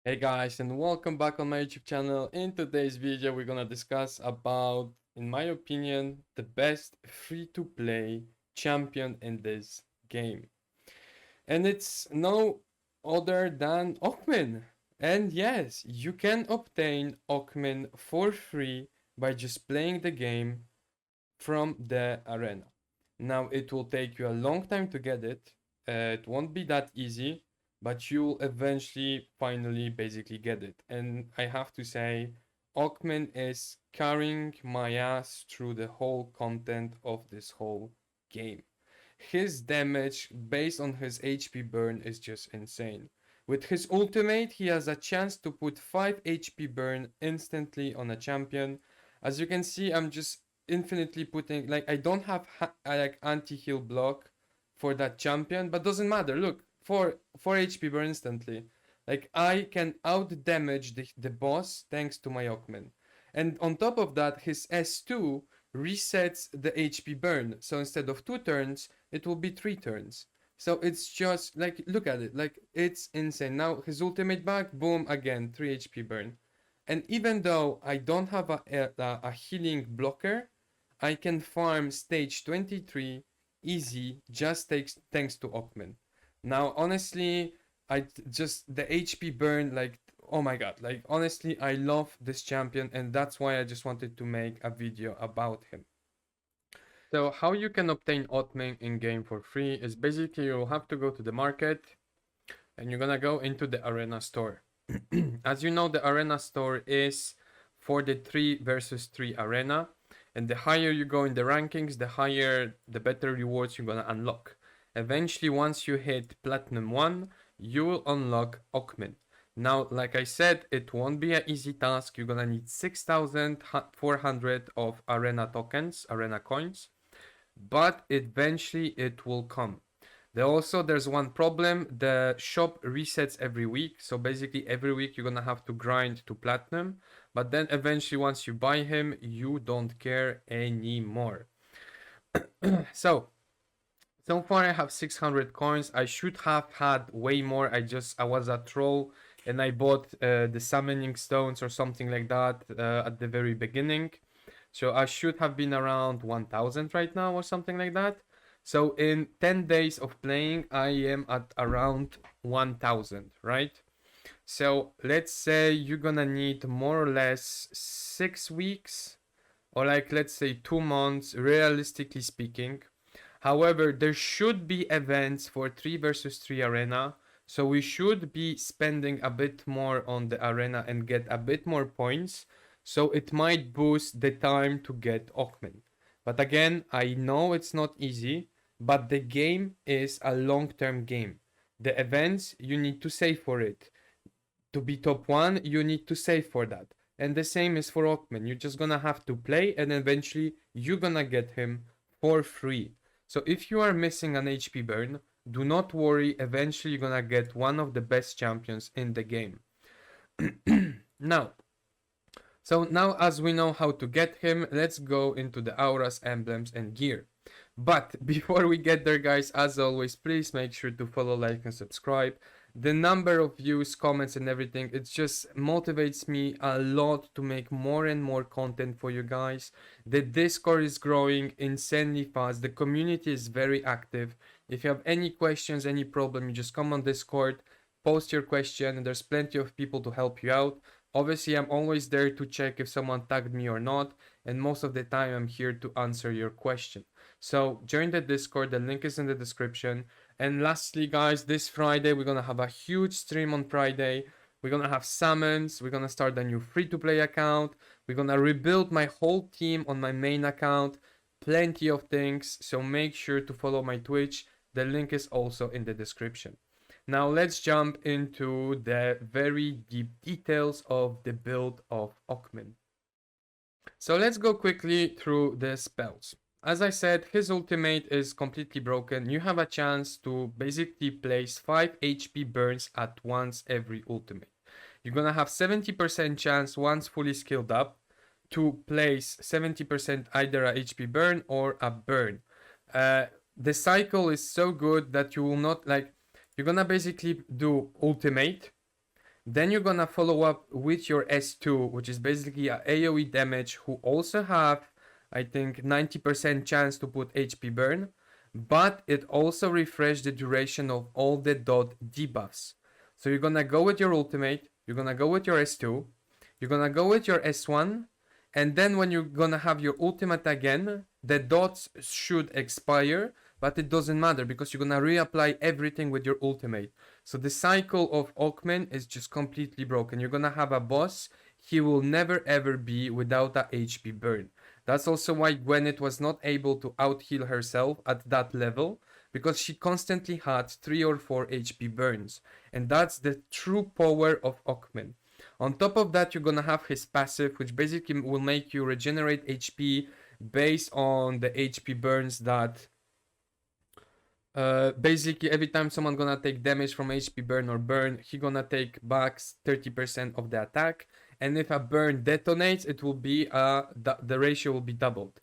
Hey guys, and welcome back on my YouTube channel. In today's video we're gonna discuss about, in my opinion, the best free-to-play champion in this game. And it's no other than OKMIN. And yes, you can obtain OKMIN for free by just playing the game from the arena. Now it will take you a long time to get it. It won't be that easy, but you'll eventually finally basically get it. And I have to say, OKMIN is carrying my ass through the whole content of this whole game. His damage based on his HP burn is just insane. With his ultimate, he has a chance to put 5 HP burn instantly on a champion. As you can see, I'm just infinitely putting, like, I don't have like anti-heal block for that champion, but doesn't matter. Look, 4 HP burn instantly. Like, I can out damage the boss thanks to my OKMIN. And on top of that, his S2 resets the HP burn. So instead of 2 turns, it will be 3 turns. So it's just like, look at it, like, it's insane. Now his ultimate back, boom, again 3 HP burn. And even though I don't have a healing blocker, I can farm stage 23 easy just thanks to OKMIN. Now honestly, the HP burn, like, oh my god, like, honestly, I love this champion, and that's why I just wanted to make a video about him. So how you can obtain OKMIN in game for free is basically you'll have to go to the market and you're gonna go into the arena store. As you know, the arena store is for the 3 versus 3 arena, and the higher you go in the rankings, the better rewards you're gonna unlock. Eventually, once you hit Platinum 1, you will unlock OKMIN. Now, like I said, it won't be an easy task. You're gonna need 6,400 of arena tokens, arena coins, but eventually it will come. There's one problem. The shop resets every week, so basically every week you're gonna have to grind to platinum, but then eventually once you buy him, you don't care anymore. So far I have 600 coins. I should have had way more. I was a troll and I bought the summoning stones or something like that at the very beginning. So I should have been around 1000 right now or something like that. So in 10 days of playing, I am at around 1000, right? So let's say you're gonna need more or less 6 weeks, or like, let's say 2 months, realistically speaking. However, there should be events for 3 versus 3 arena, so we should be spending a bit more on the arena and get a bit more points, so it might boost the time to get OKMIN. But again, I know it's not easy, but the game is a long-term game. The events, you need to save for it. To be top 1, you need to save for that. And the same is for OKMIN. You're just gonna have to play and eventually you're gonna get him for free. So if you are missing an HP burn, do not worry, eventually you're gonna get one of the best champions in the game. Now, as we know how to get him, let's go into the auras, emblems, and gear. But before we get there, guys, as always, please make sure to follow, like, and subscribe. The number of views, comments, and everything, it just motivates me a lot to make more and more content for you guys. The Discord is growing insanely fast. The community is very active. If you have any questions, any problem, you just come on Discord, post your question, and there's plenty of people to help you out. Obviously, I'm always there to check if someone tagged me or not, and most of the time I'm here to answer your question. So join the Discord, the link is in the description. And lastly, guys, this Friday we're gonna have a huge stream on Friday. We're gonna have summons, we're gonna start a new free-to-play account, we're gonna rebuild my whole team on my main account, plenty of things, so make sure to follow my Twitch. The link is also in the description. Now let's jump into the very deep details of the build of OKMIN. So let's go quickly through the spells. As I said, his ultimate is completely broken. You have a chance to basically place 5 HP burns at once every ultimate. You're gonna have 70% chance once fully skilled up to place 70% either a HP burn or a burn. The cycle is so good that you will not, like, you're gonna basically do ultimate, Then you're gonna follow up with your S2, which is basically a AoE damage, who also have, I think, 90% chance to put HP burn, but it also refresh the duration of all the dot debuffs. So you're gonna go with your ultimate, you're gonna go with your S2, you're gonna go with your S1, and then when you're gonna have your ultimate again, the dots should expire, but it doesn't matter because you're gonna reapply everything with your ultimate. So the cycle of OKMIN is just completely broken. You're gonna have a boss, he will never ever be without a HP burn. That's also why Gvyneth was not able to out-heal herself at that level, because she constantly had 3 or 4 HP burns. And that's the true power of OKMIN. On top of that, you're gonna have his passive, which basically will make you regenerate HP based on the HP burns that basically every time someone gonna take damage from HP burn or burn, he gonna take back 30% of the attack. And if a burn detonates, it will be the ratio will be doubled.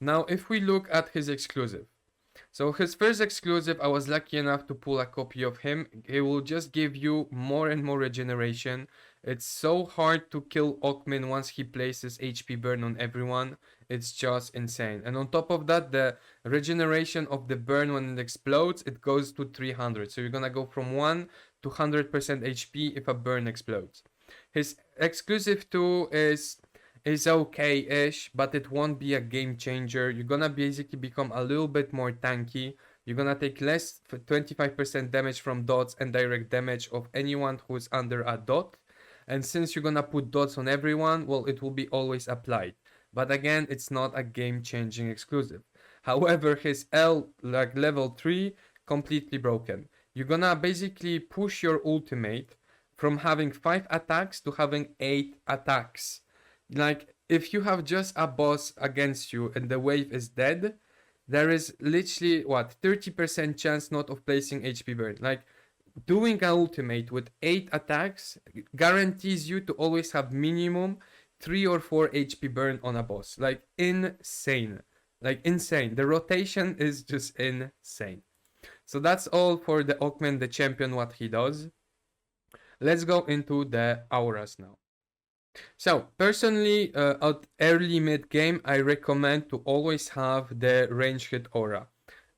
Now, if we look at his exclusive, so his first exclusive, I was lucky enough to pull a copy of him. He will just give you more and more regeneration. It's so hard to kill OKMIN once he places HP burn on everyone. It's just insane. And on top of that, the regeneration of the burn when it explodes, it goes to 300. So you're gonna go from 1 to 100% HP if a burn explodes. His exclusive 2 is okay-ish, but it won't be a game changer. You're gonna basically become a little bit more tanky. You're gonna take less 25% damage from dots and direct damage of anyone who's under a dot. And since you're gonna put dots on everyone, well, it will be always applied. But again, it's not a game-changing exclusive. However, his L, like level 3, completely broken. You're gonna basically push your ultimate from having 5 attacks to having 8 attacks. Like, if you have just a boss against you and the wave is dead, there is literally, 30% chance not of placing HP burn. Like, doing an ultimate with 8 attacks guarantees you to always have minimum 3 or 4 HP burn on a boss. Like, insane. Like, insane. The rotation is just insane. So that's all for the OKMIN, the champion, what he does. Let's go into the auras now. So, personally, at early mid game, I recommend to always have the range hit aura.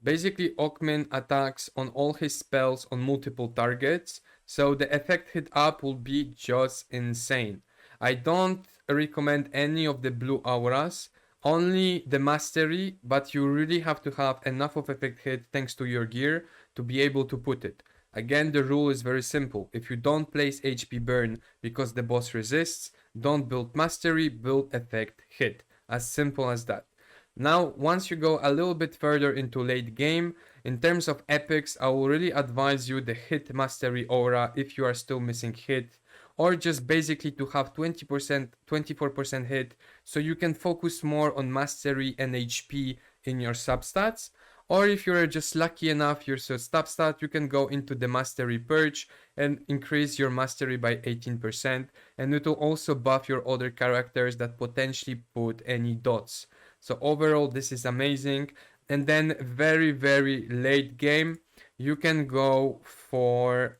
Basically, OKMIN attacks on all his spells on multiple targets, so the effect hit up will be just insane. I don't recommend any of the blue auras, only the mastery, but you really have to have enough of effect hit thanks to your gear to be able to put it. Again, the rule is very simple. If you don't place HP burn because the boss resists, don't build mastery, build effect hit. As simple as that. Now, once you go a little bit further into late game, in terms of epics, I will really advise you the hit mastery aura if you are still missing hit, or just basically to have 20%, 24% hit, so you can focus more on mastery and HP in your substats. Or if you're just lucky enough, your substat, you can go into the mastery purge and increase your mastery by 18%, and it will also buff your other characters that potentially put any dots. So overall, this is amazing. And then very, very late game, you can go for...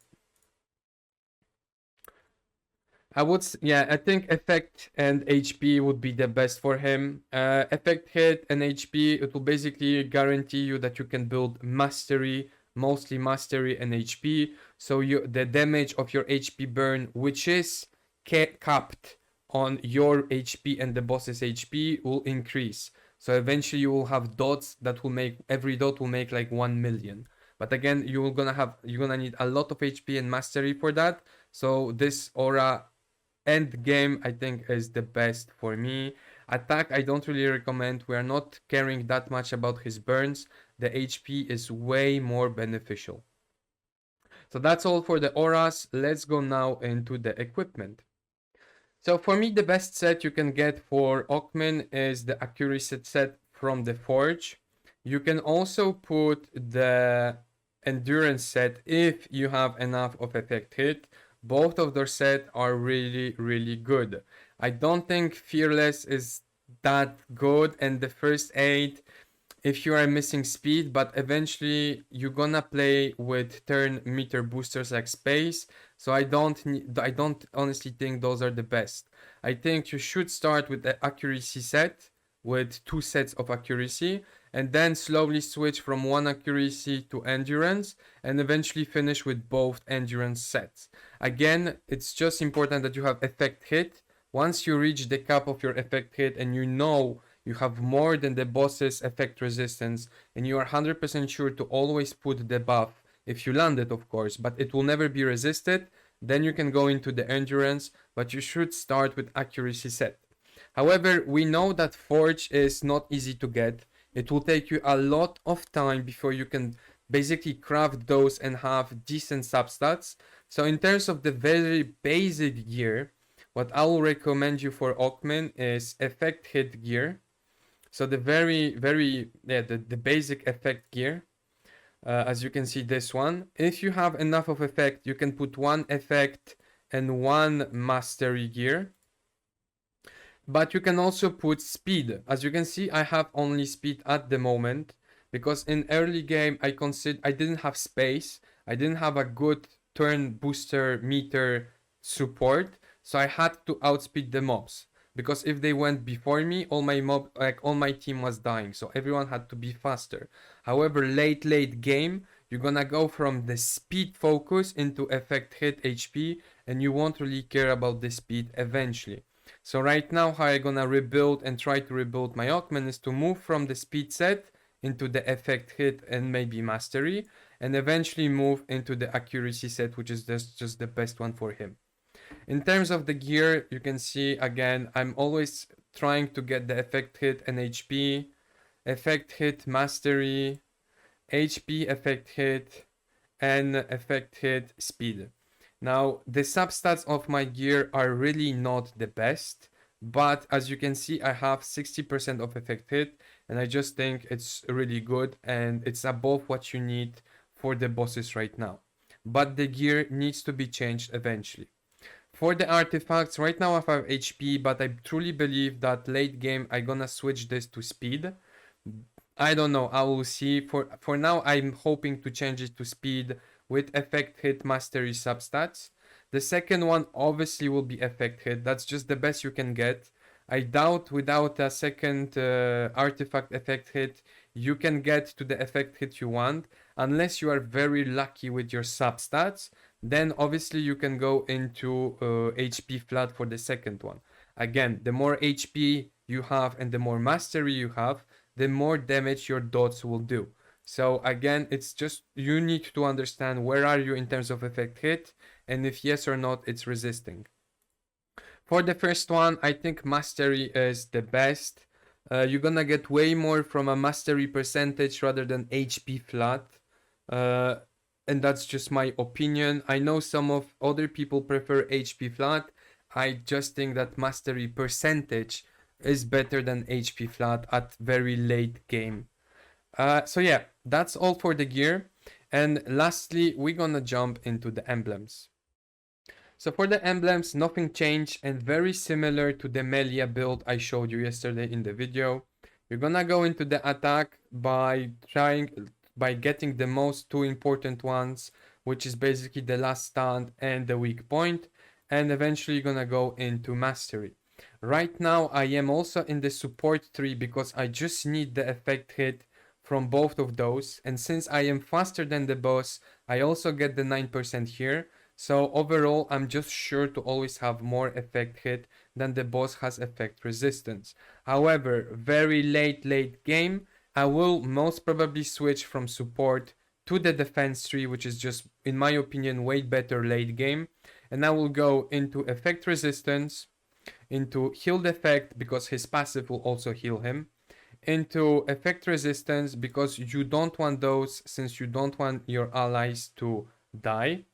I think effect and HP would be the best for him. Effect hit and HP, it will basically guarantee you that you can build mastery, mostly mastery and HP. So the damage of your HP burn, which is capped on your HP and the boss's HP, will increase. So eventually you will have dots that will make, every dot will make like 1 million. But again, you're gonna need a lot of HP and mastery for that. So this aura end game, I think, is the best for me. Attack, I don't really recommend. We are not caring that much about his burns. The HP is way more beneficial. So that's all for the auras. Let's go now into the equipment. So for me, the best set you can get for OKMIN is the accuracy set from the Forge. You can also put the endurance set if you have enough of effect hit. Both of their sets are really, really good. I don't think Fearless is that good, and the first aid if you are missing speed, but eventually you're gonna play with turn meter boosters like space. So I don't honestly think those are the best. I think you should start with the accuracy set with 2 sets of accuracy, and then slowly switch from one accuracy to endurance, and eventually finish with both endurance sets. Again, it's just important that you have effect hit. Once you reach the cap of your effect hit and you know you have more than the boss's effect resistance, and you are 100% sure to always put the buff, if you land it of course, but it will never be resisted, then you can go into the endurance, but you should start with accuracy set. However, we know that Forge is not easy to get. It will take you a lot of time before you can basically craft those and have decent substats. So in terms of the very basic gear, what I will recommend you for OKMIN is effect hit gear. So the the basic effect gear, as you can see this one. If you have enough of effect, you can put one effect and one mastery gear. But you can also put speed. As you can see, I have only speed at the moment because in early game I didn't have space. I didn't have a good turn booster meter support, so I had to outspeed the mobs. Because if they went before me, all my team was dying, so everyone had to be faster. However, late game, you're gonna go from the speed focus into effect hit HP, and you won't really care about the speed eventually. So right now, how I'm gonna rebuild and try to rebuild my OKMIN is to move from the speed set into the effect hit and maybe mastery, and eventually move into the accuracy set, which is just the best one for him. In terms of the gear, you can see again, I'm always trying to get the effect hit and HP, effect hit mastery, HP effect hit, and effect hit speed. Now, the substats of my gear are really not the best, but as you can see, I have 60% of effect hit, and I just think it's really good, and it's above what you need for the bosses right now. But the gear needs to be changed eventually. For the artifacts, right now I have HP, but I truly believe that late game I'm gonna switch this to speed. I don't know, I will see. For now, I'm hoping to change it to speed with effect hit mastery substats. The second one obviously will be effect hit. That's just the best you can get. I doubt without a second artifact effect hit, you can get to the effect hit you want, unless you are very lucky with your substats. Then obviously you can go into HP flat for the second one. Again, the more HP you have and the more mastery you have, the more damage your dots will do. So again, it's just you need to understand where are you in terms of effect hit, and if yes or not it's resisting. For the first one, I think mastery is the best. You're gonna get way more from a mastery percentage rather than HP flat. And that's just my opinion. I know some of other people prefer HP flat. I just think that mastery percentage is better than HP flat at very late game. So yeah, that's all for the gear. And lastly, we're gonna jump into the emblems. So for the emblems, nothing changed and very similar to the Melia build I showed you yesterday in the video. You're gonna go into the attack by getting the most two important ones, which is basically the last stand and the weak point, and eventually you're gonna go into mastery. Right now I am also in the support tree because I just need the effect hit from both of those, and since I am faster than the boss, I also get the 9% here. So overall, I'm just sure to always have more effect hit than the boss has effect resistance. However, very late game, I will most probably switch from support to the defense tree, which is just, in my opinion, way better late game. And I will go into effect resistance, into healed effect because his passive will also heal him, into effect resistance because you don't want those since you don't want your allies to die.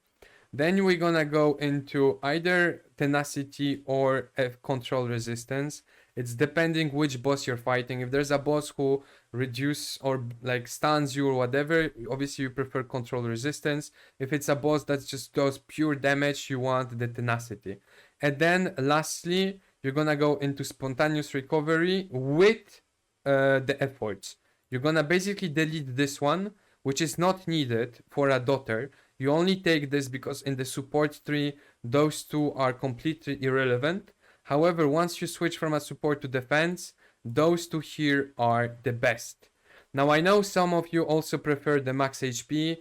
Then we're gonna go into either tenacity or control resistance. It's depending which boss you're fighting. If there's a boss who reduce or like stuns you or whatever, obviously you prefer control resistance. If it's a boss that just does pure damage, you want the tenacity. And then lastly, you're gonna go into spontaneous recovery with the efforts. you're gonna basically delete this one, which is not needed for a daughter. You only take this because in the support tree, those two are completely irrelevant. However, once you switch from a support to defense, those two here are the best. Now I know some of you also prefer the max HP.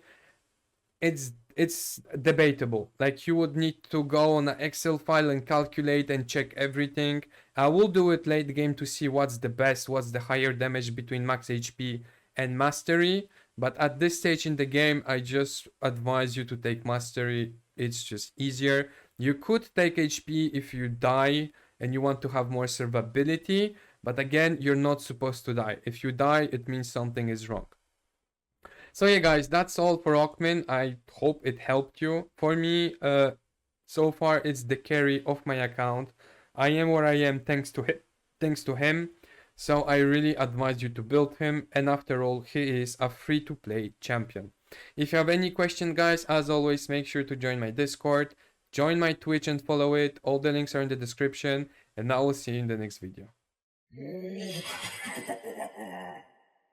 It's debatable. Like, you would need to go on an Excel file and calculate and check everything. I will do it late game to see what's the best, what's the higher damage between max HP and mastery. But at this stage in the game, I just advise you to take mastery. It's just easier. You could take HP if you die and you want to have more survivability. But again, you're not supposed to die. If you die, it means something is wrong. So yeah, guys, that's all for OKMIN. I hope it helped you. For me, so far it's the carry of my account. I am where I am thanks to him. So I really advise you to build him. And after all, he is a free-to-play champion. If you have any question, guys, as always, make sure to join my Discord, join my Twitch and follow it. All the links are in the description. And I will see you in the next video.